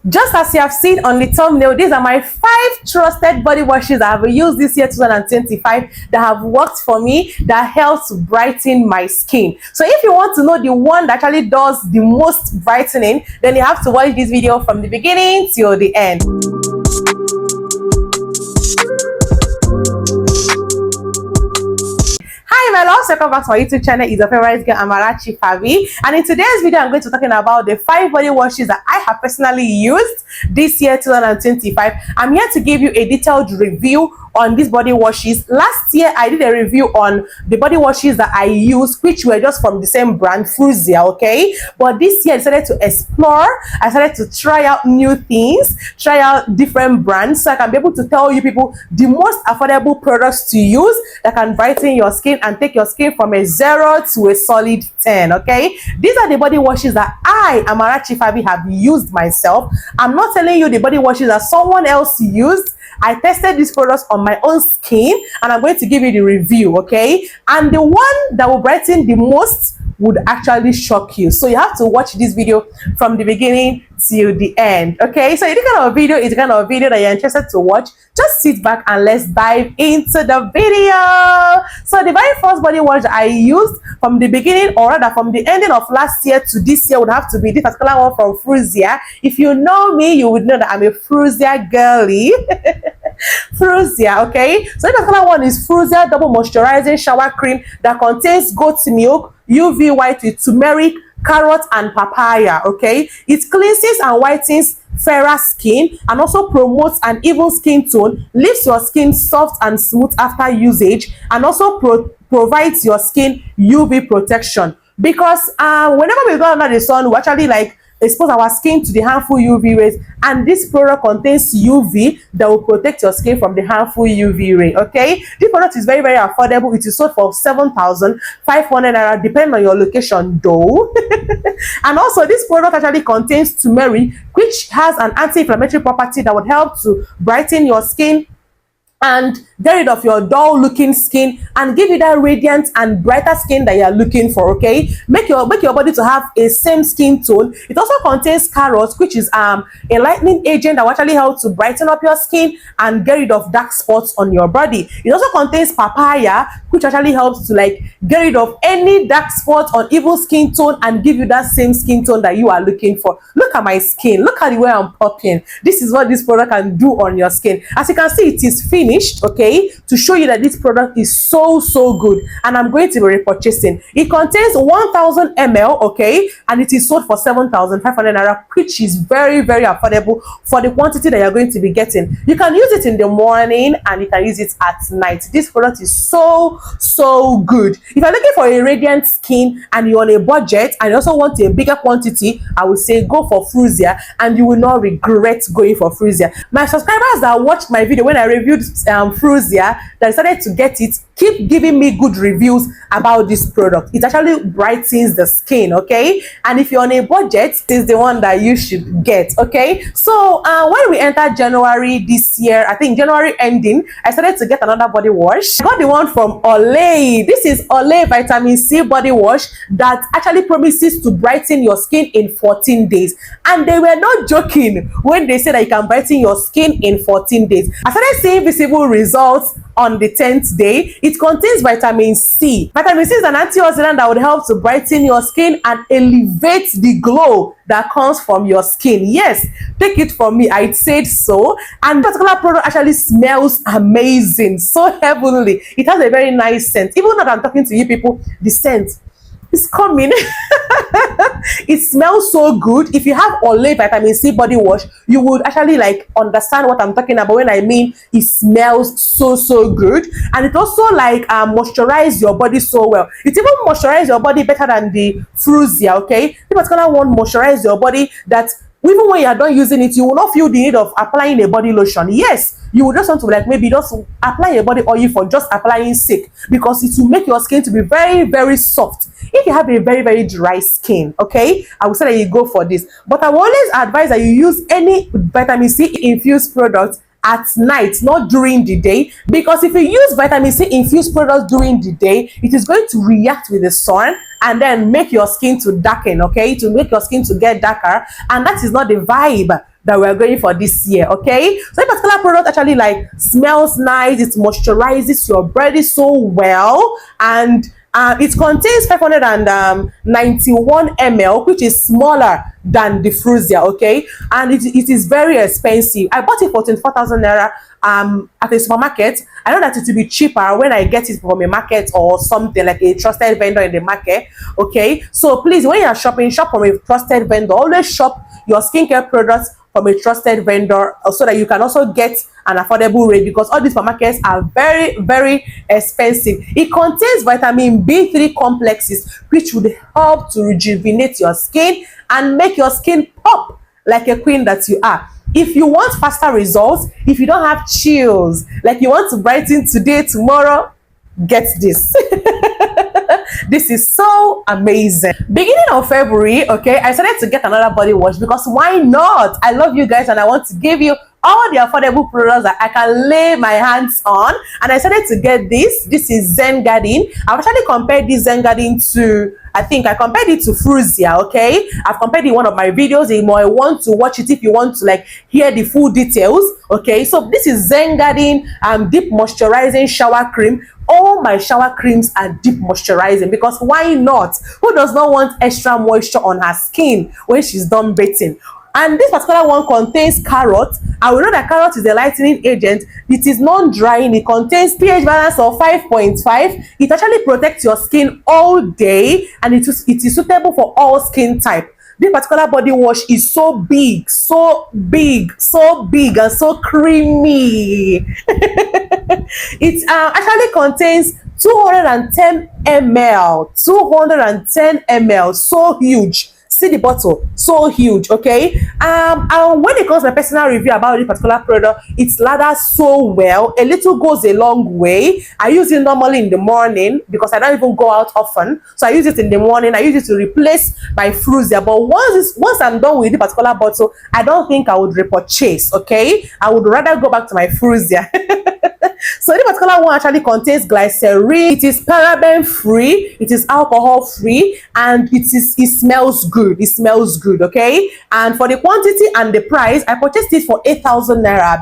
Just as you have seen on the thumbnail, these are my 5 trusted body washes I have used this year 2025 that have worked for me, that helps brighten my skin. So if you want to know the one that actually does the most brightening, then you have to watch this video from the beginning till the end. Hi my loves, welcome back to my YouTube channel. It's your favorite girl Amarachi Favy, and in today's video I'm going to be talking about the 5 body washes that I have personally used this year 2025. I'm here to give you a detailed review on these body washes. Last year I did a review on the body washes that I used, which were just from the same brand, Fruiser, okay? But this year I decided to explore. I decided to try out new things, try out different brands, so I can be able to tell you people the most affordable products to use that can brighten your skin and take your skin from a 0 to a solid 10, okay? These are the body washes that I, Amarachi Favy, have used myself. I'm not telling you the body washes that someone else used. I tested these products on my own skin and I'm going to give you the review, okay? And the one that will brighten the most would actually shock you. So you have to watch this video from the beginning till the end, okay? So if this kind of video is the kind of video that you're interested to watch, just sit back and let's dive into the video. So the very first body wash I used from the beginning, or rather from the ending of last year to this year, would have to be this particular one from Fruiser. If you know me, you would know that I'm a Fruiser girly. Fruiser, okay? So this particular one is Fruiser Double Moisturizing Shower Cream that contains goat milk, UV white with turmeric, carrot and papaya, okay? It cleanses and whitens fairer skin and also promotes an even skin tone, leaves your skin soft and smooth after usage, and also provides your skin UV protection. Because whenever we go under the sun, we actually like expose our skin to the harmful UV rays, and this product contains UV that will protect your skin from the harmful UV ray, okay? This product is very affordable. It is sold for 7,500 naira depending on your location though. And also this product actually contains turmeric, which has an anti-inflammatory property that would help to brighten your skin and get rid of your dull looking skin and give you that radiant and brighter skin that you are looking for, okay? Make your body to have a same skin tone. It also contains carrot, which is a lightening agent that will actually help to brighten up your skin and get rid of dark spots on your body. It also contains papaya, which actually helps to like get rid of any dark spots on evil skin tone and give you that same skin tone that you are looking for. Look at my skin, look at the way I'm popping. This is what this product can do on your skin. As you can see, it is finished, okay, to show you that this product is so good, and I'm going to be repurchasing. It contains 1000 ml, okay, and it is sold for 7,500 naira, which is very affordable for the quantity that you're going to be getting. You can use it in the morning and you can use it at night. This product is so good. If you're looking for a radiant skin and you're on a budget and you also want a bigger quantity, I would say go for Fruiser and you will not regret going for Fruiser. My subscribers that watched my video when I reviewed Fruiser, that decided to get it, keep giving me good reviews about this product. It actually brightens the skin, okay? And if you're on a budget, it's the one that you should get, okay? So when we entered January this year, I think January ending, I started to get another body wash. I got the one from Olay. This is Olay Vitamin C body wash that actually promises to brighten your skin in 14 days. And they were not joking when they said that you can brighten your skin in 14 days. I started seeing visible results on the 10th day. It contains vitamin C. Vitamin C is an antioxidant that would help to brighten your skin and elevate the glow that comes from your skin. Yes, take it from me, I said so. And this particular product actually smells amazing, so heavenly. It has a very nice scent. Even though I'm talking to you people, the scent is coming. It smells so good. If you have Olay Vitamin C body wash, you would actually like understand what I'm talking about when I mean it smells so good. And it also like moisturizes your body so well. It even moisturizes your body better than the Fruiser, okay? The particular one moisturizes your body that even when you are done using it, you will not feel the need of applying a body lotion. Yes, you will just want to like maybe just apply a body oil for just applying sake, because it will make your skin to be very soft. If you have a very dry skin, okay, I would say that you go for this. But I will always advise that you use any vitamin C infused product at night, not during the day, because if you use vitamin C infused products during the day, it is going to react with the sun and then make your skin to darken, okay, to make your skin to get darker, and that is not the vibe that we're going for this year. Okay, so this particular product actually like smells nice, it moisturizes your body so well, and it contains 591 ml, which is smaller than the Fruiser. Okay, and it is very expensive. I bought it for 24,000 naira at a supermarket. I know that it will be cheaper when I get it from a market or something like a trusted vendor in the market. Okay, so please, when you are shopping, shop from a trusted vendor. Always shop your skincare products from a trusted vendor so that you can also get an affordable rate, because all these supermarkets are very, very expensive. It contains vitamin B3 complexes, which would help to rejuvenate your skin and make your skin pop like a queen that you are. If you want faster results, if you don't have chills, like you want to brighten today, tomorrow, get this. This is so amazing. Beginning of February, okay, I started to get another body wash, because why not? I love you guys and I want to give you all the affordable products that I can lay my hands on, and I started to get this. This is Zen Garden. I've actually compared this Zen Garden to, I think I compared it to Fruiser. Okay, I've compared it in one of my videos. You might want to watch it if you want to like hear the full details. Okay, so this is Zen Garden deep moisturizing shower cream. All my shower creams are deep moisturizing, because why not? Who does not want extra moisture on her skin when she's done bathing? And this particular one contains carrot. I will know that carrot is a lightening agent. It is non-drying. It contains pH balance of 5.5. It actually protects your skin all day, and it is suitable for all skin type. This particular body wash is so big, so big, so big, and so creamy. It actually contains 210 ml. 210 ml, so huge. See the bottle, so huge. Okay, and when it comes to my personal review about this particular product, it lathers so well. A little goes a long way. I use it normally in the morning because I don't even go out often, so I use it in the morning. I use it to replace my Fruiser, but once I'm done with this particular bottle, I don't think I would repurchase. Okay, I would rather go back to my Fruiser. So this particular one actually contains glycerin. It is paraben free, it is alcohol free, and it smells good. It smells good. Okay, and for the quantity and the price, I purchased it for 8,000 naira.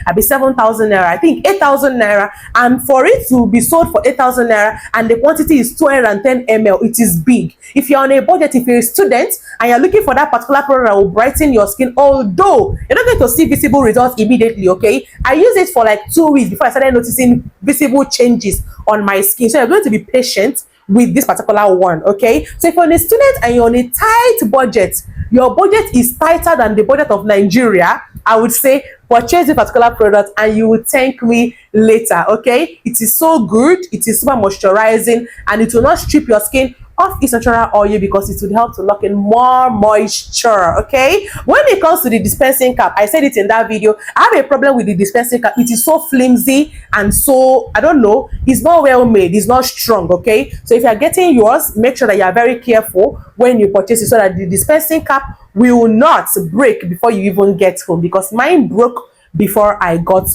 Abi 7,000 naira. I think 8,000 naira. And for it to be sold for 8,000 naira and the quantity is 210 ml, it is big. If you're on a budget, if you're a student and you're looking for that particular product that will brighten your skin, although you're not going to see visible results immediately. Okay, I used it for like 2 weeks before I started noticing visible changes on my skin. So you're going to be patient with this particular one. Okay, so if you're a student and you're on a tight budget, your budget is tighter than the budget of Nigeria, I would say purchase this particular product and you will thank me later. Okay, it is so good, it is super moisturizing, and it will not strip your skin of its natural oil, because it will help to lock in more moisture. Okay, when it comes to the dispensing cap, I said it in that video, I have a problem with the dispensing cap. It is so flimsy and so, I don't know, it's not well made, it's not strong. Okay, so if you are getting yours, make sure that you are very careful when you purchase it, so that the dispensing cap will not break before you even get home, because mine broke before I got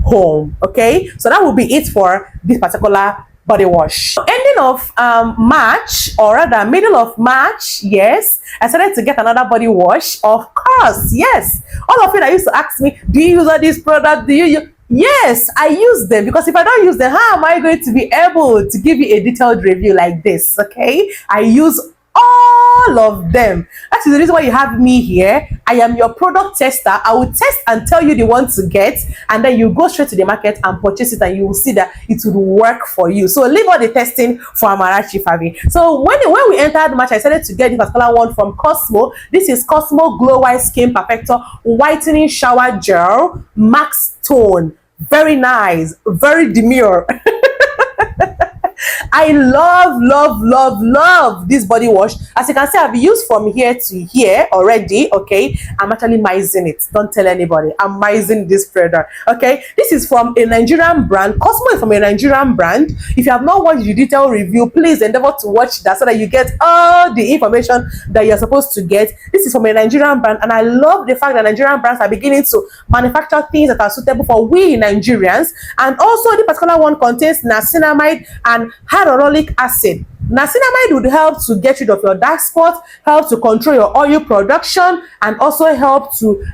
home. Okay, so that will be it for this particular body wash. Ending of March, or rather middle of March, yes, I started to get another body wash. Of course, yes. All of you that used to ask me, do you use all these products? Do you use? Yes, I use them, because if I don't use them, how am I going to be able to give you a detailed review like this? Okay, I use all of them. That is the reason why you have me here. I am your product tester. I will test and tell you the one to get, and then you go straight to the market and purchase it, and you will see that it will work for you. So leave all the testing for Amarachi, Favy. So when we entered March, I started to get this particular one from Cosmo. This is Cosmo Glow White Skin Perfector Whitening Shower Gel Max Tone. Very nice, very demure. I love this body wash. As you can see, I've used from here to here already. Okay, I'm actually mizing it. Don't tell anybody. I'm mizing this product. Okay, this is from a Nigerian brand. Cosmo is from a Nigerian brand. If you have not watched the detailed review, please endeavor to watch that so that you get all the information that you're supposed to get. This is from a Nigerian brand, and I love the fact that Nigerian brands are beginning to manufacture things that are suitable for we Nigerians. And also, the particular one contains niacinamide and hyaluronic acid. Niacinamide would help to get rid of your dark spot, help to control your oil production, and also help to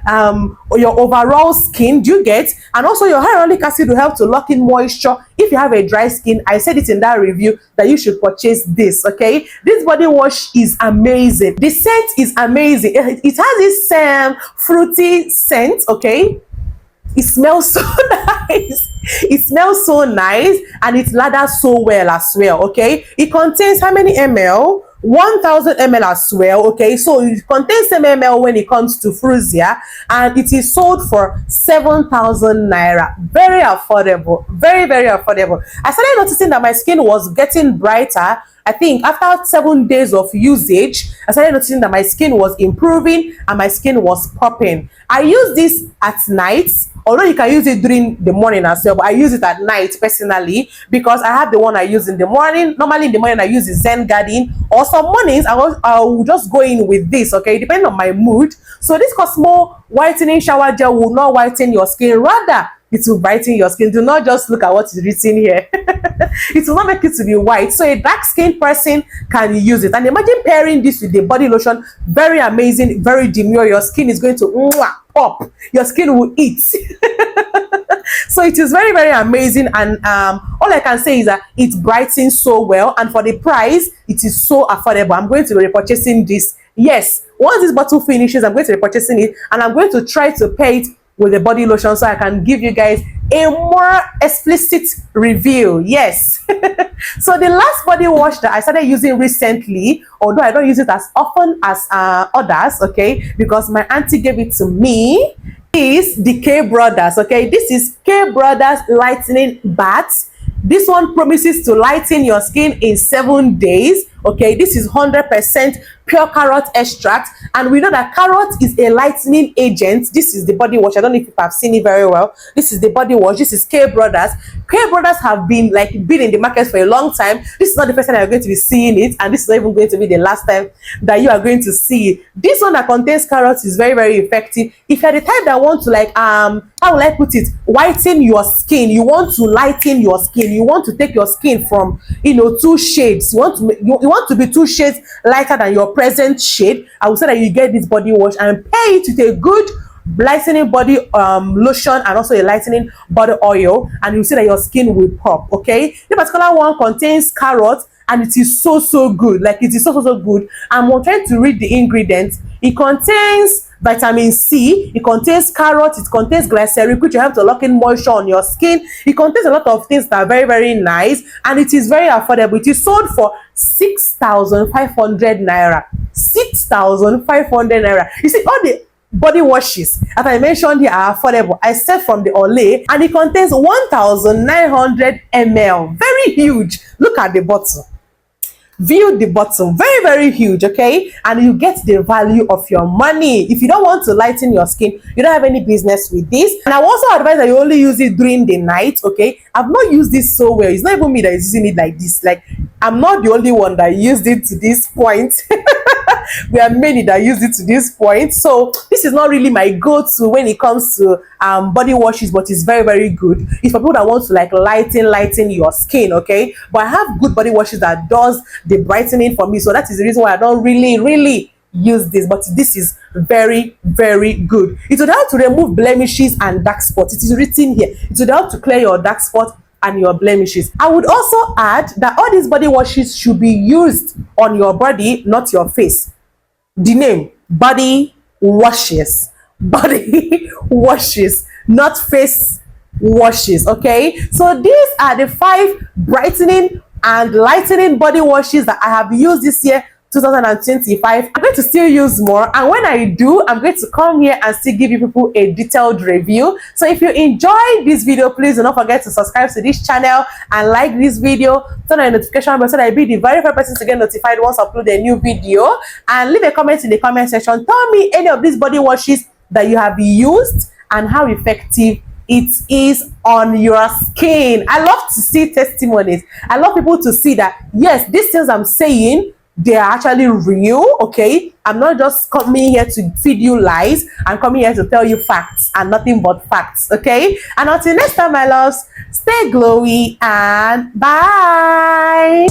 your overall skin. Do you get? And also your hyaluronic acid will help to lock in moisture. If you have a dry skin, I said it in that review that you should purchase this. Okay, this body wash is amazing. The scent is amazing. It has this fruity scent. Okay, it smells so nice. It smells so nice, and it lathers so well as well. Okay, it contains how many ml? 1000 ml as well. Okay, so it contains 10 ml when it comes to Fruiser, and it is sold for 7,000 naira. Very affordable, very, very affordable. I started noticing that my skin was getting brighter. I think after 7 days of usage, I started noticing that my skin was improving and my skin was popping. I use this at night, although you can use it during the morning as well, but I use it at night personally because I have the one I use in the morning. Normally in the morning I use the Zen Garden, or some mornings I will just go in with this, okay, depending on my mood. So this Cosmo Whitening shower gel will not whiten your skin, rather it will brighten your skin. Do not just look at what is written here. It will not make it to be white. So a dark skinned person can use it. And imagine pairing this with the body lotion. Very amazing, very demure. Your skin is going to pop. Your skin will eat. So it is very, very amazing. And all I can say is that it brightens so well. And for the price, it is so affordable. I'm going to be repurchasing this. Yes, once this bottle finishes, I'm going to be repurchasing it. And I'm going to try to pair it with the body lotion so I can give you guys a more explicit review. Yes. So the last body wash that I started using recently, although I don't use it as often as others, okay, because my auntie gave it to me, is the K Brothers. Okay, this is K Brothers Lightening Bath. This one promises to lighten your skin in 7 days. Okay, this is 100% pure carrot extract, and we know that carrot is a lightening agent. This is the body wash. I don't know if you have seen it very well. This is the body wash. This is K Brothers. K Brothers have been in the market for a long time. This is not the first time you're going to be seeing it, and this is not even going to be the last time that you are going to see it. This one that contains carrots is very, very effective. If you're the type that want to how will I put it, whiten your skin, you want to lighten your skin, you want to take your skin from 2 shades, you want to be 2 shades lighter than your present shade, I would say that you get this body wash and pair it with a good lightening body lotion and also a lightening body oil, and you see that your skin will pop. Okay, this particular one contains carrots, and it is so good. Like, it is so good. I'm trying to read the ingredients. It contains vitamin C, it contains carrot, it contains glycerin, which you have to lock in moisture on your skin. It contains a lot of things that are very, very nice, and it is very affordable. It is sold for 6,500 naira. 6,500 naira. You see, all the body washes as I mentioned here are affordable. I said from the Olay, and it contains 1,900 ml. Very huge. Look at the bottle. View the bottom, very, very huge. Okay, and you get the value of your money. If you don't want to lighten your skin, you don't have any business with this. And I also advise that you only use it during the night. Okay, I've not used this so well. It's not even me that is using it like this. Like, I'm not the only one that used it to this point. We are many that use it to this point, so this is not really my go-to when it comes to body washes, but it's very, very good. It's for people that want to lighten your skin. Okay, but I have good body washes that does the brightening for me, so that is the reason why I don't really use this, but this is very, very good. It will help to remove blemishes and dark spots. It is written here. It will help to clear your dark spots and your blemishes. I would also add that all these body washes should be used on your body, not your face. The name, body washes. Body washes, not face washes. Okay, so these are the 5 brightening and lightening body washes that I have used this year, 2025. I'm going to still use more, and when I do, I'm going to come here and still give you people a detailed review. So if you enjoyed this video, please do not forget to subscribe to this channel and like this video, turn on the notification bell so that I'll be the very first person to get notified once I upload a new video, and leave a comment in the comment section. Tell me any of these body washes that you have used and how effective it is on your skin. I love to see testimonies. I love people to see that yes, these things I'm saying, they are actually real. Okay, I'm not just coming here to feed you lies. I'm coming here to tell you facts and nothing but facts. Okay, and until next time, my loves, stay glowy and bye.